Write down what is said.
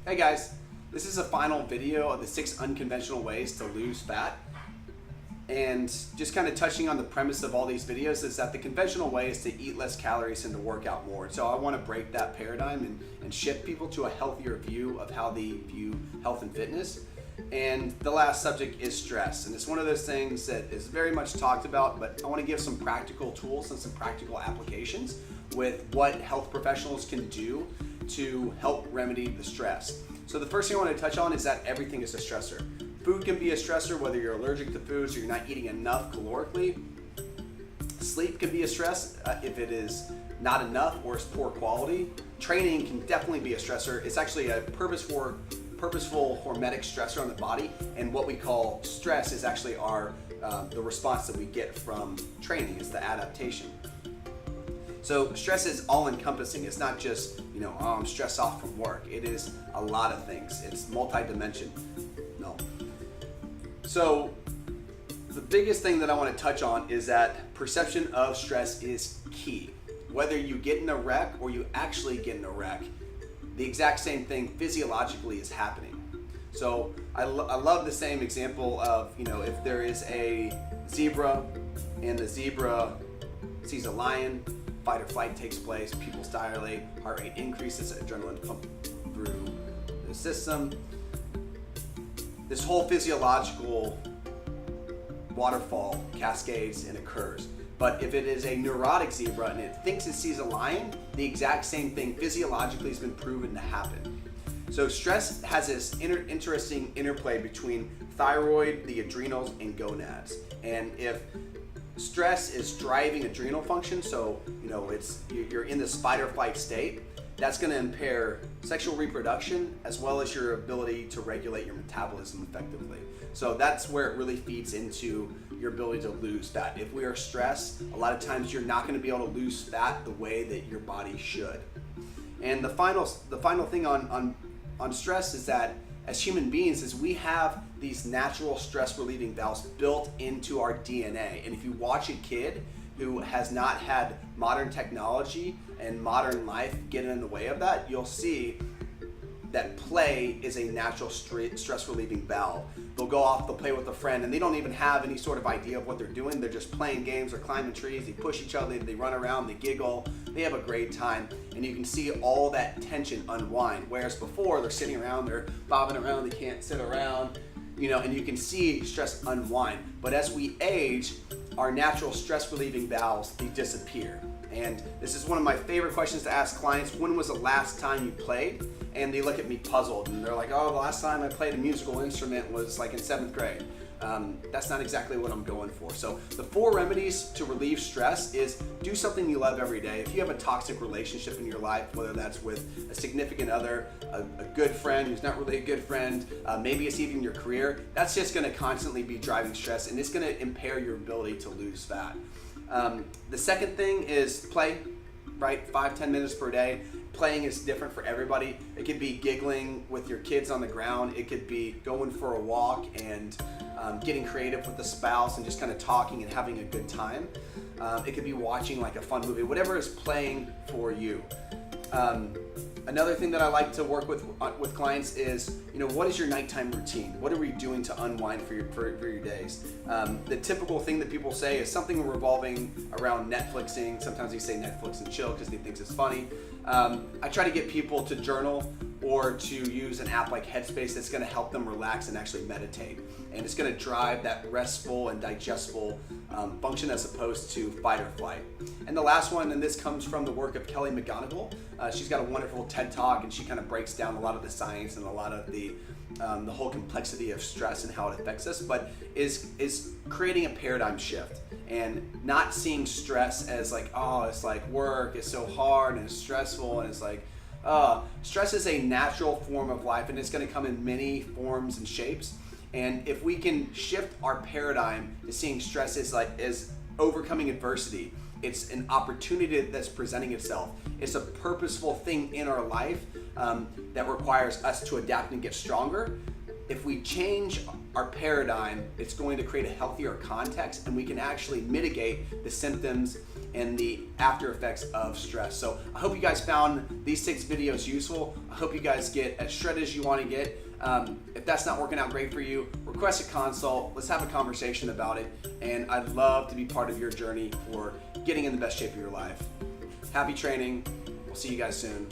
Hey guys, this is a final video of the 6 unconventional ways to lose fat. And just kind of touching on the premise of all these videos is that the conventional way is to eat less calories and to work out more. So I want to break that paradigm and shift people to a healthier view of how they view health and fitness. And the last subject is stress. And it's one of those things that is very much talked about, but I want to give some practical tools and some practical applications with what health professionals can do to help remedy the stress. So the first thing I want to touch on is that everything is a stressor. Food can be a stressor, whether you're allergic to foods or you're not eating enough calorically. Sleep can be a stress if it is not enough or it's poor quality. Training can definitely be a stressor. It's actually a purposeful hormetic stressor on the body, and what we call stress is actually the response that we get from training. It's the adaptation. So stress is all-encompassing. It's not just, oh, I'm stressed off from work. It is a lot of things. It's multi-dimensional. So the biggest thing that I want to touch on is that perception of stress is key. Whether you get in a wreck or you actually get in a wreck, the exact same thing physiologically is happening. So I love the same example of, if there is a zebra and the zebra sees a lion, fight or flight takes place, pupils dilate, heart rate increases, adrenaline pump through the system. This whole physiological waterfall cascades and occurs. But if it is a neurotic zebra and it thinks it sees a lion, the exact same thing physiologically has been proven to happen. So stress has this interesting interplay between thyroid, the adrenals, and gonads. And if stress is driving adrenal function, so you're in this fight or flight state, that's going to impair sexual reproduction as well as your ability to regulate your metabolism effectively. So that's where it really feeds into your ability to lose fat. If we are stressed, a lot of times you're not going to be able to lose fat the way that your body should. And the final thing on stress is that as human beings is we have these natural stress relieving valves built into our DNA. And if you watch a kid who has not had modern technology and modern life get in the way of that, you'll see that play is a natural stress relieving valve. They'll go off, they'll play with a friend, and they don't even have any sort of idea of what they're doing. They're just playing games or climbing trees, they push each other, they run around, they giggle, they have a great time, and you can see all that tension unwind. Whereas before, they're sitting around, they're bobbing around, they can't sit around, and you can see stress unwind. But as we age, our natural stress relieving valves, they disappear. And this is one of my favorite questions to ask clients: when was the last time you played? And they look at me puzzled and they're like, oh, the last time I played a musical instrument was like in 7th grade. That's not exactly what I'm going for. So the 4 remedies to relieve stress is do something you love every day. If you have a toxic relationship in your life, whether that's with a significant other, a good friend who's not really a good friend, maybe it's even your career, that's just gonna constantly be driving stress and it's gonna impair your ability to lose fat. The second thing is play, right? 5-10 minutes per day. Playing is different for everybody. It could be giggling with your kids on the ground. It could be going for a walk and getting creative with the spouse and just kind of talking and having a good time. It could be watching like a fun movie, whatever is playing for you. Another thing that I like to work with clients is, what is your nighttime routine? What are we doing to unwind for your days? The typical thing that people say is something revolving around Netflixing. Sometimes they say Netflix and chill because they think it's funny. I try to get people to journal or to use an app like Headspace that's going to help them relax and actually meditate. And it's going to drive that restful and digestible function as opposed to fight or flight. And the last one, and this comes from the work of Kelly McGonigal. She's got a wonderful TED Talk, and she kind of breaks down a lot of the science and a lot of the whole complexity of stress and how it affects us, but is creating a paradigm shift and not seeing stress as like, oh, it's like work, it's so hard and it's stressful, and it's like, stress is a natural form of life and it's going to come in many forms and shapes. And if we can shift our paradigm to seeing stress as overcoming adversity, it's an opportunity that's presenting itself. It's a purposeful thing in our life that requires us to adapt and get stronger. If we change our paradigm, it's going to create a healthier context and we can actually mitigate the symptoms and the after effects of stress. So I hope you guys found these 6 videos useful. I hope you guys get as shredded as you want to get. If that's not working out great for you, request a consult. Let's have a conversation about it. And I'd love to be part of your journey for getting in the best shape of your life. Happy training. We'll see you guys soon.